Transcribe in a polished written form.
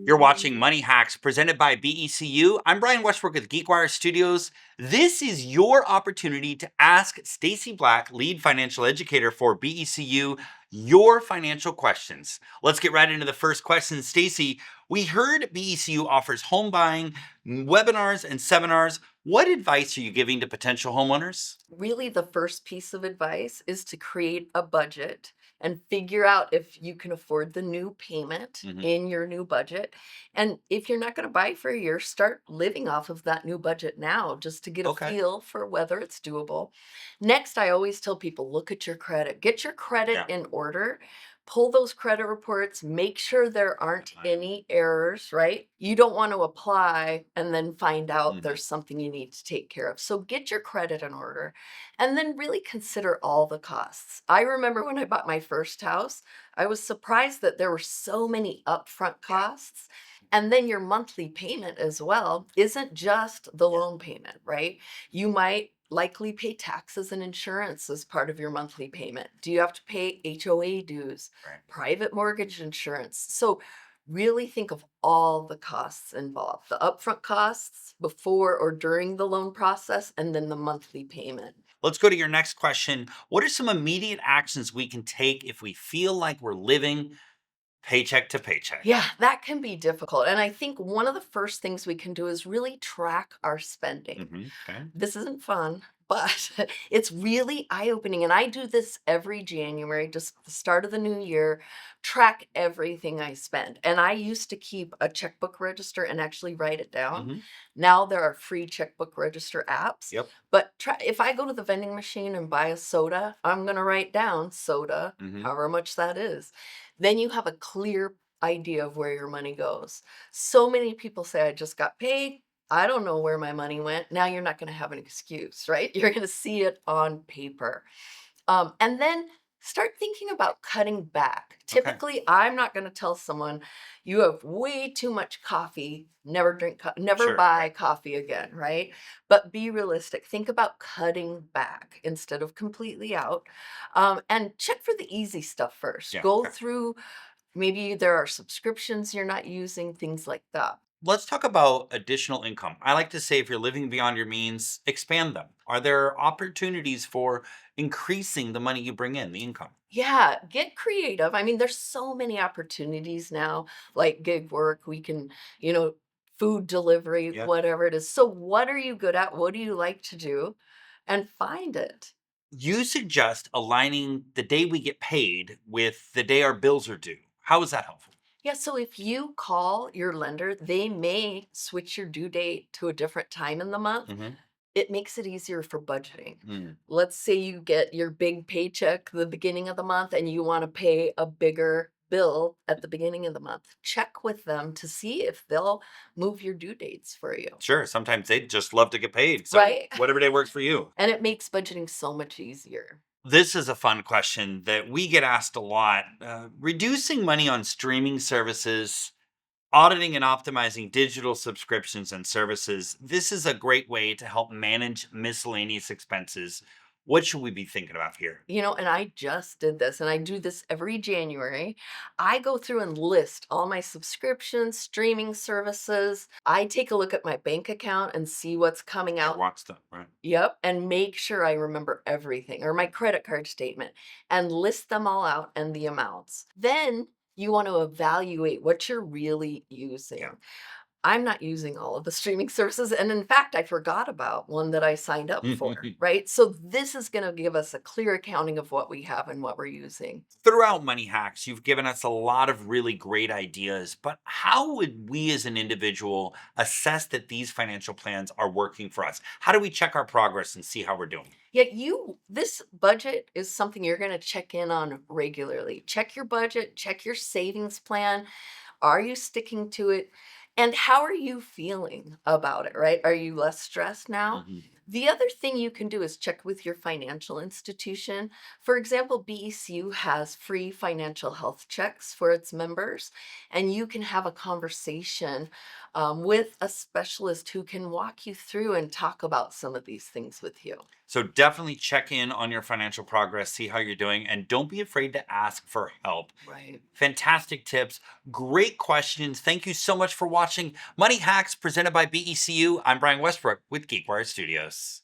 You're watching Money Hacks presented by BECU. I'm Brian Westbrook with GeekWire Studios. This is your opportunity to ask Stacey Black, lead financial educator for BECU, your financial questions. Let's get right into the first question. Stacey, we heard BECU offers home buying, webinars, and seminars. What advice are you giving to potential homeowners? Really, the first piece of advice is to create a budget and figure out if you can afford the new payment in your new budget. And if you're not going to buy for a year, start living off of that new budget now just to get a Okay. feel for whether it's doable. Next, I always tell people look at your credit, get your credit Yeah. in order. Pull those credit reports, make sure there aren't any errors, right? You don't want to apply and then find out there's something you need to take care of. So get your credit in order. And then really consider all the costs. I remember when I bought my first house, I was surprised that there were so many upfront costs. And then your monthly payment as well isn't just the loan payment, right? You might likely pay taxes and insurance as part of your monthly payment. Do you have to pay HOA dues, Right. private mortgage insurance? So really think of all the costs involved, the upfront costs before or during the loan process, and then the monthly payment. Let's go to your next question. What are some immediate actions we can take if we feel like we're living paycheck to paycheck? Yeah, that can be difficult. And I think one of the first things we can do is really track our spending. Okay. This isn't fun, but it's really eye-opening. And I do this every January, just the start of the new year, track everything I spend. And I used to keep a checkbook register and actually write it down. Now there are free checkbook register apps. Yep. But if I go to the vending machine and buy a soda, I'm going to write down soda, however much that is. Then you have a clear idea of where your money goes. So many people say, I just got paid. I don't know where my money went. Now you're not going to have an excuse, right? You're going to see it on paper. And then start thinking about cutting back. Okay. Typically, I'm not going to tell someone you have way too much coffee, never drink, never Sure. buy coffee again, right? But be realistic. Think about cutting back instead of completely out. And check for the easy stuff first. Yeah. Go Okay. through, maybe there are subscriptions you're not using, things like that. Let's talk about additional income. I like to say if you're living beyond your means, expand them. Are there opportunities for increasing the money you bring in, the income? Yeah, get creative. I mean, there's so many opportunities now, like gig work. We can, you know, food delivery, Yeah. whatever it is. So, what are you good at? What do you like to do? And find it. You suggest aligning the day we get paid with the day our bills are due. How is that helpful? Yeah, so if you call your lender, they may switch your due date to a different time in the month. It makes it easier for budgeting. Let's say you get your big paycheck the beginning of the month and you want to pay a bigger bill at the beginning of the month. Check with them to see if they'll move your due dates for you, Sure. Sometimes they'd just love to get paid. So right? whatever day works for you. And it makes budgeting so much easier. This is a fun question that we get asked a lot. Reducing money on streaming services, auditing and optimizing digital subscriptions and services. This is a great way to help manage miscellaneous expenses. What should we be thinking about here? You know, and I just did this, and I do this every January. I go through and list all my subscriptions, streaming services. I take a look at my bank account and see what's coming Sure, out. watch stuff, right? Yep, and make sure I remember everything, or my credit card statement, and list them all out and the amounts. Then you want to evaluate what you're really using. Yeah. I'm not using all of the streaming services, and in fact, I forgot about one that I signed up for, right? So this is gonna give us a clear accounting of what we have and what we're using. Throughout Money Hacks, you've given us a lot of really great ideas, but how would we as an individual assess that these financial plans are working for us? How do we check our progress and see how we're doing? Yet this budget is something you're gonna check in on regularly. Check your budget, check your savings plan. Are you sticking to it? And how are you feeling about it, right? Are you less stressed now? The other thing you can do is check with your financial institution. For example, BECU has free financial health checks for its members, and you can have a conversation with a specialist who can walk you through and talk about some of these things with you. So definitely check in on your financial progress, see how you're doing, and don't be afraid to ask for help. Right. Fantastic tips, great questions. Thank you so much for watching Money Hacks presented by BECU. I'm Brian Westbrook with GeekWire Studios.